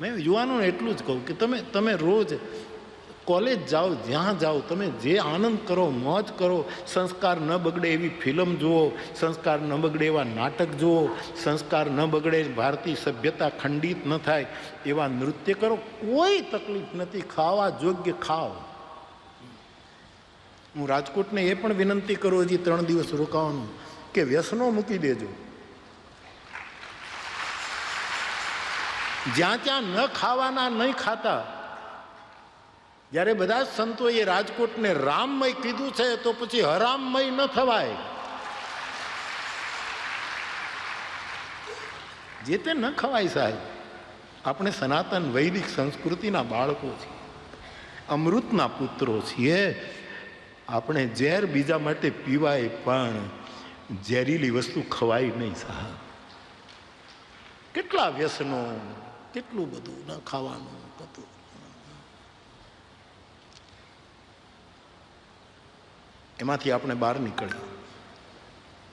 મેં યુવાનોને એટલું જ કહું કે તમે રોજ કોલેજ જાઓ, જ્યાં જાઓ, તમે જે આનંદ કરો, મોજ કરો, સંસ્કાર ન બગડે એવી ફિલ્મ જુઓ, સંસ્કાર ન બગડે એવા નાટક જુઓ, સંસ્કાર ન બગડે, ભારતીય સભ્યતા ખંડિત ન થાય એવા નૃત્ય કરો. કોઈ તકલીફ નથી, ખાવા યોગ્ય ખાઓ. હું રાજકોટને એ પણ વિનંતી કરું, હજી 3 દિવસ રોકાવાનું, કે વ્યસનો મૂકી દેજો. જ્યાં ત્યાં ન ખાવાના, નહીં ખાતા. જ્યારે બધા જ સંતોએ રાજકોટને રામમય કીધું છે તો પછી હરામમય ન થવાય. જે તે ન ખવાય સાહેબ. આપણે સનાતન વૈદિક સંસ્કૃતિના બાળકો છીએ, અમૃતના પુત્રો છીએ. આપણે ઝેર બીજા માટે પીવાય પણ ઝેરીલી વસ્તુ ખવાય નહીં સાહેબ. કેટલા વ્યસનો, કેટલું બધું ન ખાવાનું બધું. એમાંથી આપણે બહાર નીકળ્યા.